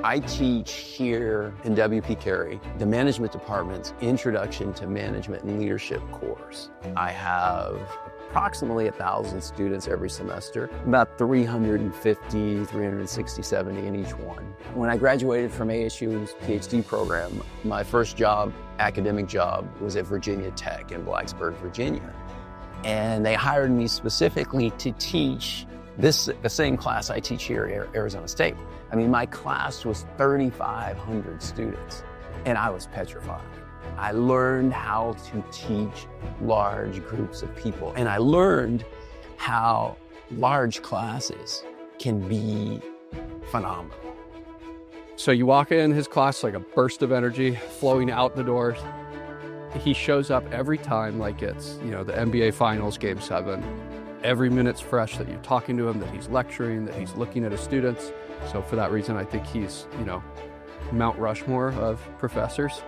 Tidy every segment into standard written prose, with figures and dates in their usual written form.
I teach here in WP Carey, the management department's Introduction to Management and Leadership course. I have approximately 1,000 students every semester, about 350, 360, 70 in each one. When I graduated from ASU's PhD program, my first job, academic job, was at Virginia Tech in Blacksburg, Virginia. And they hired me specifically to teach the same class I teach here at Arizona State. I mean, my class was 3,500 students, and I was petrified. I learned how to teach large groups of people, and I learned how large classes can be phenomenal. So you walk in his class like a burst of energy flowing out the doors. He shows up every time like it's, the NBA Finals, Game 7. Every minute's fresh that you're talking to him, that he's lecturing, that he's looking at his students. So for that reason, I think he's, Mount Rushmore of professors.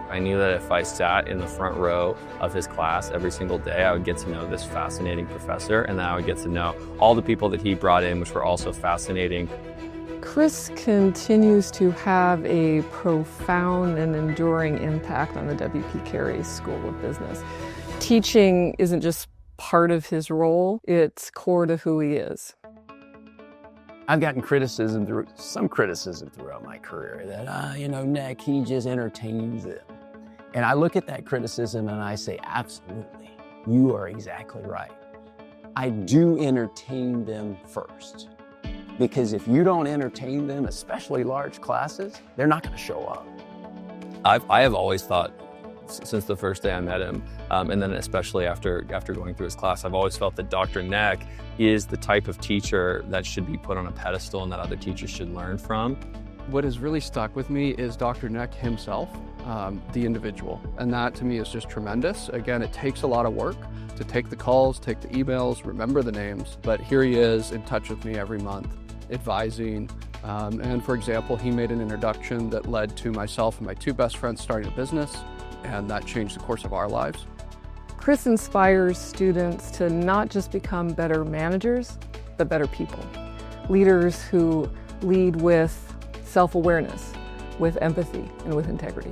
I knew that if I sat in the front row of his class every single day, I would get to know this fascinating professor, and then I would get to know all the people that he brought in, which were also fascinating. Chris continues to have a profound and enduring impact on the WP Carey School of Business. Teaching isn't just part of his role, it's core to who he is. I've gotten some criticism throughout my career that, Nick, he just entertains them. And I look at that criticism and I say, absolutely, you are exactly right. I do entertain them first. Because if you don't entertain them, especially large classes, they're not going to show up. I have always thought, since the first day I met him, and then especially after going through his class, I've always felt that Dr. Neck is the type of teacher that should be put on a pedestal and that other teachers should learn from. What has really stuck with me is Dr. Neck himself, the individual. And that to me is just tremendous. Again, it takes a lot of work to take the calls, take the emails, remember the names, but here he is in touch with me every month, advising. And for example, he made an introduction that led to myself and my two best friends starting a business, and that changed the course of our lives. Chris inspires students to not just become better managers, but better people. Leaders who lead with self-awareness, with empathy, and with integrity.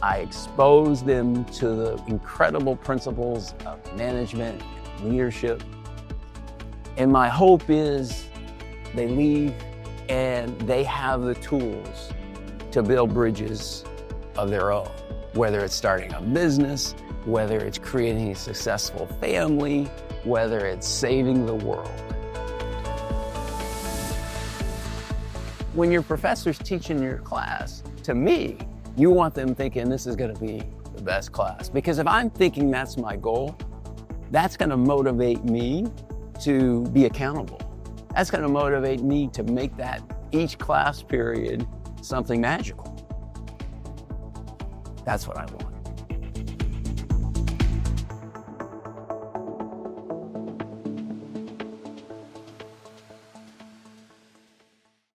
I expose them to the incredible principles of management, leadership, and my hope is they leave and they have the tools to build bridges of their own, whether it's starting a business, whether it's creating a successful family, whether it's saving the world. When your professor's teaching your class, to me, you want them thinking this is going to be the best class. Because if I'm thinking that's my goal, that's going to motivate me to be accountable. That's going to motivate me to make each class period something magical. That's what I want.